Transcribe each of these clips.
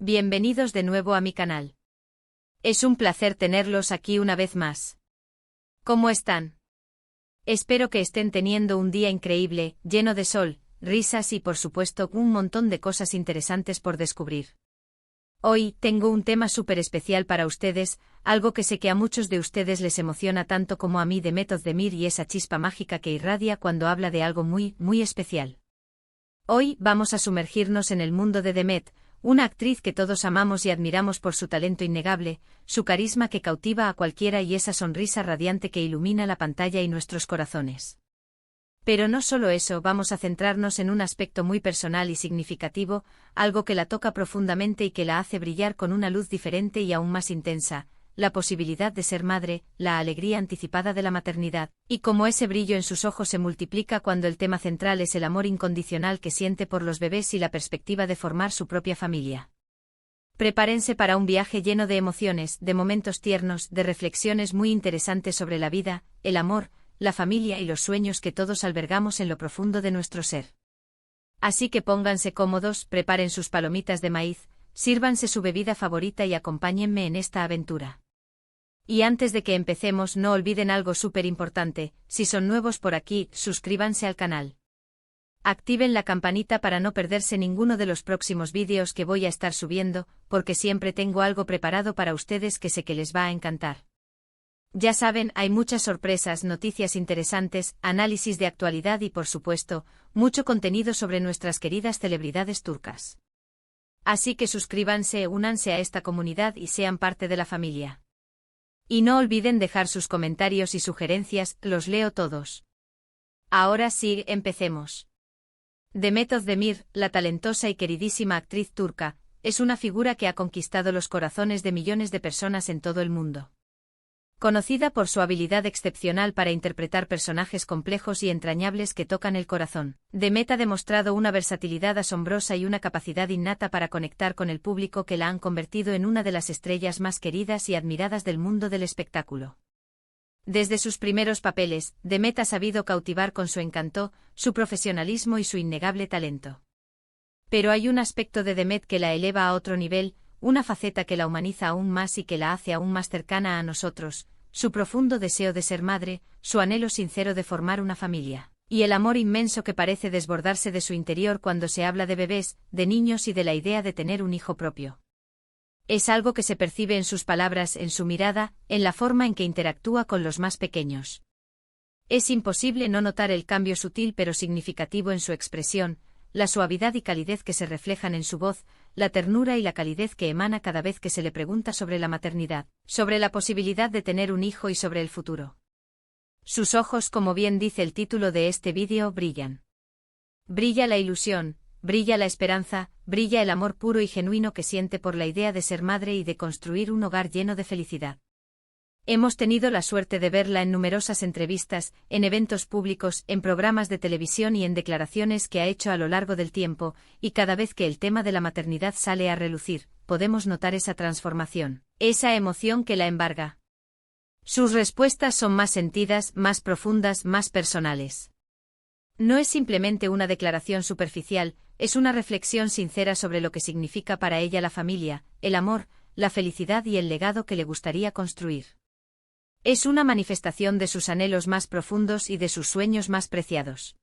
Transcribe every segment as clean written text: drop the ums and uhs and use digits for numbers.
Bienvenidos de nuevo a mi canal. Es un placer tenerlos aquí una vez más. ¿Cómo están? Espero que estén teniendo un día increíble, lleno de sol, risas y por supuesto un montón de cosas interesantes por descubrir. Hoy tengo un tema súper especial para ustedes, algo que sé que a muchos de ustedes les emociona tanto como a mí, Demet Özdemir, y esa chispa mágica que irradia cuando habla de algo muy, muy especial. Hoy vamos a sumergirnos en el mundo de Demet, una actriz que todos amamos y admiramos por su talento innegable, su carisma que cautiva a cualquiera y esa sonrisa radiante que ilumina la pantalla y nuestros corazones. Pero no solo eso, vamos a centrarnos en un aspecto muy personal y significativo, algo que la toca profundamente y que la hace brillar con una luz diferente y aún más intensa, la posibilidad de ser madre, la alegría anticipada de la maternidad, y cómo ese brillo en sus ojos se multiplica cuando el tema central es el amor incondicional que siente por los bebés y la perspectiva de formar su propia familia. Prepárense para un viaje lleno de emociones, de momentos tiernos, de reflexiones muy interesantes sobre la vida, el amor, la familia y los sueños que todos albergamos en lo profundo de nuestro ser. Así que pónganse cómodos, preparen sus palomitas de maíz, sírvanse su bebida favorita y acompáñenme en esta aventura. Y antes de que empecemos, no olviden algo súper importante: si son nuevos por aquí, suscríbanse al canal. Activen la campanita para no perderse ninguno de los próximos vídeos que voy a estar subiendo, porque siempre tengo algo preparado para ustedes que sé que les va a encantar. Ya saben, hay muchas sorpresas, noticias interesantes, análisis de actualidad y por supuesto, mucho contenido sobre nuestras queridas celebridades turcas. Así que suscríbanse, únanse a esta comunidad y sean parte de la familia. Y no olviden dejar sus comentarios y sugerencias, los leo todos. Ahora sí, empecemos. Demet Özdemir, la talentosa y queridísima actriz turca, es una figura que ha conquistado los corazones de millones de personas en todo el mundo. Conocida por su habilidad excepcional para interpretar personajes complejos y entrañables que tocan el corazón, Demet ha demostrado una versatilidad asombrosa y una capacidad innata para conectar con el público que la han convertido en una de las estrellas más queridas y admiradas del mundo del espectáculo. Desde sus primeros papeles, Demet ha sabido cautivar con su encanto, su profesionalismo y su innegable talento. Pero hay un aspecto de Demet que la eleva a otro nivel, una faceta que la humaniza aún más y que la hace aún más cercana a nosotros: su profundo deseo de ser madre, su anhelo sincero de formar una familia, y el amor inmenso que parece desbordarse de su interior cuando se habla de bebés, de niños y de la idea de tener un hijo propio. Es algo que se percibe en sus palabras, en su mirada, en la forma en que interactúa con los más pequeños. Es imposible no notar el cambio sutil pero significativo en su expresión, la suavidad y calidez que se reflejan en su voz, la ternura y la calidez que emana cada vez que se le pregunta sobre la maternidad, sobre la posibilidad de tener un hijo y sobre el futuro. Sus ojos, como bien dice el título de este vídeo, brillan. Brilla la ilusión, brilla la esperanza, brilla el amor puro y genuino que siente por la idea de ser madre y de construir un hogar lleno de felicidad. Hemos tenido la suerte de verla en numerosas entrevistas, en eventos públicos, en programas de televisión y en declaraciones que ha hecho a lo largo del tiempo, y cada vez que el tema de la maternidad sale a relucir, podemos notar esa transformación, esa emoción que la embarga. Sus respuestas son más sentidas, más profundas, más personales. No es simplemente una declaración superficial, es una reflexión sincera sobre lo que significa para ella la familia, el amor, la felicidad y el legado que le gustaría construir. Es una manifestación de sus anhelos más profundos y de sus sueños más preciados.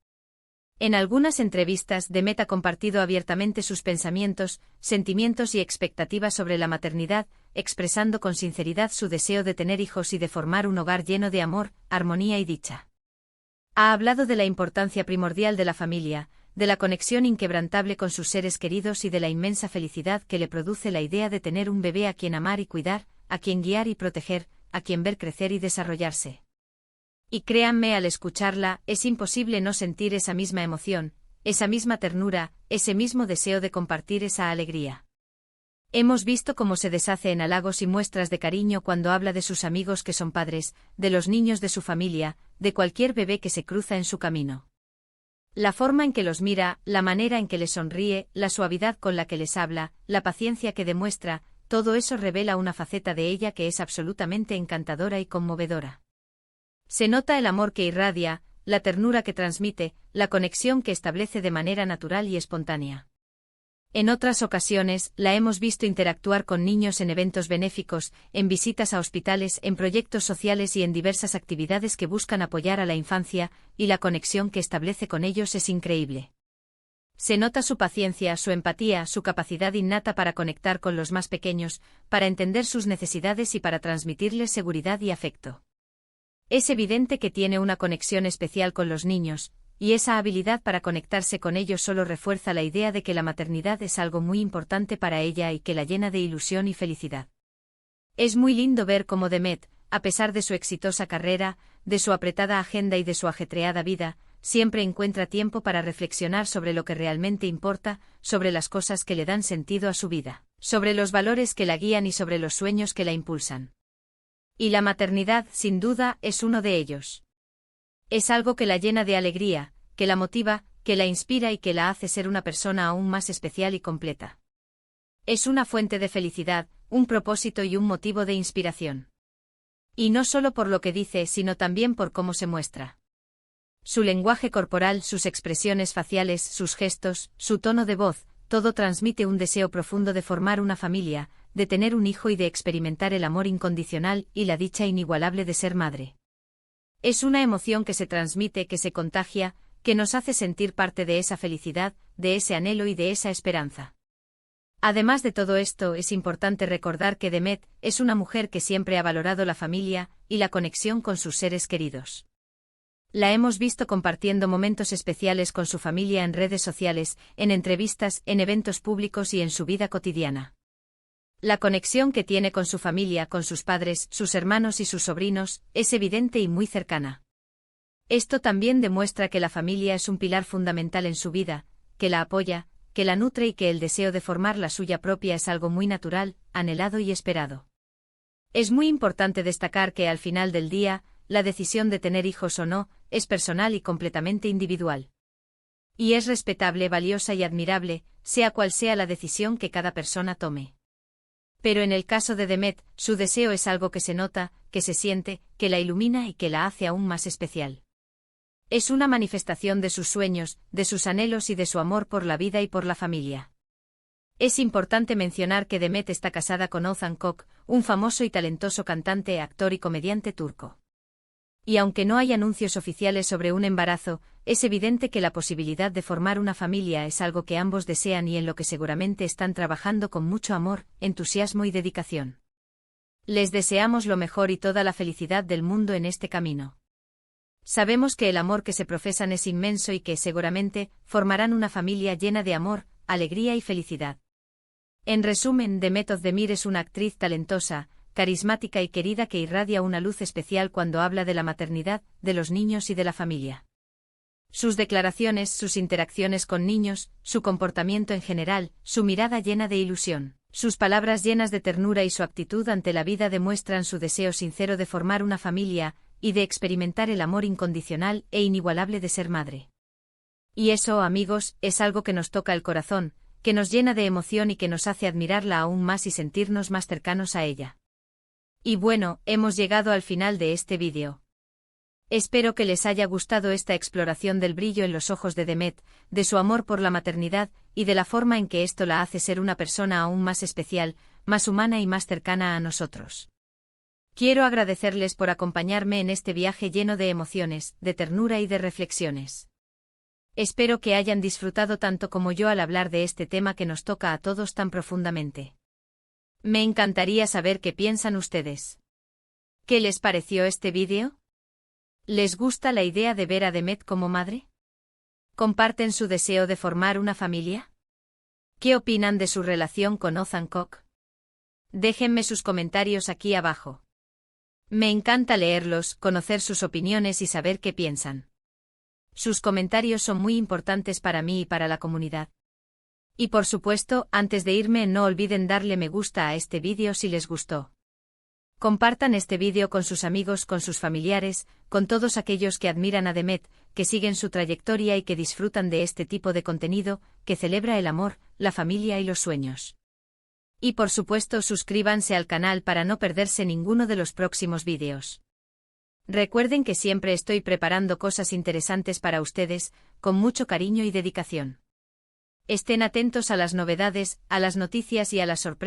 En algunas entrevistas, Demet ha compartido abiertamente sus pensamientos, sentimientos y expectativas sobre la maternidad, expresando con sinceridad su deseo de tener hijos y de formar un hogar lleno de amor, armonía y dicha. Ha hablado de la importancia primordial de la familia, de la conexión inquebrantable con sus seres queridos y de la inmensa felicidad que le produce la idea de tener un bebé a quien amar y cuidar, a quien guiar y proteger, a quien ver crecer y desarrollarse. Y créanme, al escucharla, es imposible no sentir esa misma emoción, esa misma ternura, ese mismo deseo de compartir esa alegría. Hemos visto cómo se deshace en halagos y muestras de cariño cuando habla de sus amigos que son padres, de los niños de su familia, de cualquier bebé que se cruza en su camino. La forma en que los mira, la manera en que les sonríe, la suavidad con la que les habla, la paciencia que demuestra, todo eso revela una faceta de ella que es absolutamente encantadora y conmovedora. Se nota el amor que irradia, la ternura que transmite, la conexión que establece de manera natural y espontánea. En otras ocasiones, la hemos visto interactuar con niños en eventos benéficos, en visitas a hospitales, en proyectos sociales y en diversas actividades que buscan apoyar a la infancia, y la conexión que establece con ellos es increíble. Se nota su paciencia, su empatía, su capacidad innata para conectar con los más pequeños, para entender sus necesidades y para transmitirles seguridad y afecto. Es evidente que tiene una conexión especial con los niños, y esa habilidad para conectarse con ellos solo refuerza la idea de que la maternidad es algo muy importante para ella y que la llena de ilusión y felicidad. Es muy lindo ver cómo Demet, a pesar de su exitosa carrera, de su apretada agenda y de su ajetreada vida, siempre encuentra tiempo para reflexionar sobre lo que realmente importa, sobre las cosas que le dan sentido a su vida, sobre los valores que la guían y sobre los sueños que la impulsan. Y la maternidad, sin duda, es uno de ellos. Es algo que la llena de alegría, que la motiva, que la inspira y que la hace ser una persona aún más especial y completa. Es una fuente de felicidad, un propósito y un motivo de inspiración. Y no solo por lo que dice, sino también por cómo se muestra. Su lenguaje corporal, sus expresiones faciales, sus gestos, su tono de voz, todo transmite un deseo profundo de formar una familia, de tener un hijo y de experimentar el amor incondicional y la dicha inigualable de ser madre. Es una emoción que se transmite, que se contagia, que nos hace sentir parte de esa felicidad, de ese anhelo y de esa esperanza. Además de todo esto, es importante recordar que Demet es una mujer que siempre ha valorado la familia y la conexión con sus seres queridos. La hemos visto compartiendo momentos especiales con su familia en redes sociales, en entrevistas, en eventos públicos y en su vida cotidiana. La conexión que tiene con su familia, con sus padres, sus hermanos y sus sobrinos, es evidente y muy cercana. Esto también demuestra que la familia es un pilar fundamental en su vida, que la apoya, que la nutre y que el deseo de formar la suya propia es algo muy natural, anhelado y esperado. Es muy importante destacar que al final del día, la decisión de tener hijos o no, es personal y completamente individual. Y es respetable, valiosa y admirable, sea cual sea la decisión que cada persona tome. Pero en el caso de Demet, su deseo es algo que se nota, que se siente, que la ilumina y que la hace aún más especial. Es una manifestación de sus sueños, de sus anhelos y de su amor por la vida y por la familia. Es importante mencionar que Demet está casada con Oğuzhan Koç, un famoso y talentoso cantante, actor y comediante turco. Y aunque no hay anuncios oficiales sobre un embarazo, es evidente que la posibilidad de formar una familia es algo que ambos desean y en lo que seguramente están trabajando con mucho amor, entusiasmo y dedicación. Les deseamos lo mejor y toda la felicidad del mundo en este camino. Sabemos que el amor que se profesan es inmenso y que, seguramente, formarán una familia llena de amor, alegría y felicidad. En resumen, Demet Özdemir es una actriz talentosa, carismática y querida que irradia una luz especial cuando habla de la maternidad, de los niños y de la familia. Sus declaraciones, sus interacciones con niños, su comportamiento en general, su mirada llena de ilusión, sus palabras llenas de ternura y su actitud ante la vida demuestran su deseo sincero de formar una familia y de experimentar el amor incondicional e inigualable de ser madre. Y eso, amigos, es algo que nos toca el corazón, que nos llena de emoción y que nos hace admirarla aún más y sentirnos más cercanos a ella. Y bueno, hemos llegado al final de este vídeo. Espero que les haya gustado esta exploración del brillo en los ojos de Demet, de su amor por la maternidad, y de la forma en que esto la hace ser una persona aún más especial, más humana y más cercana a nosotros. Quiero agradecerles por acompañarme en este viaje lleno de emociones, de ternura y de reflexiones. Espero que hayan disfrutado tanto como yo al hablar de este tema que nos toca a todos tan profundamente. Me encantaría saber qué piensan ustedes. ¿Qué les pareció este vídeo? ¿Les gusta la idea de ver a Demet como madre? ¿Comparten su deseo de formar una familia? ¿Qué opinan de su relación con Oğuzhan Koç? Déjenme sus comentarios aquí abajo. Me encanta leerlos, conocer sus opiniones y saber qué piensan. Sus comentarios son muy importantes para mí y para la comunidad. Y por supuesto, antes de irme no olviden darle me gusta a este vídeo si les gustó. Compartan este vídeo con sus amigos, con sus familiares, con todos aquellos que admiran a Demet, que siguen su trayectoria y que disfrutan de este tipo de contenido, que celebra el amor, la familia y los sueños. Y por supuesto suscríbanse al canal para no perderse ninguno de los próximos vídeos. Recuerden que siempre estoy preparando cosas interesantes para ustedes, con mucho cariño y dedicación. Estén atentos a las novedades, a las noticias y a las sorpresas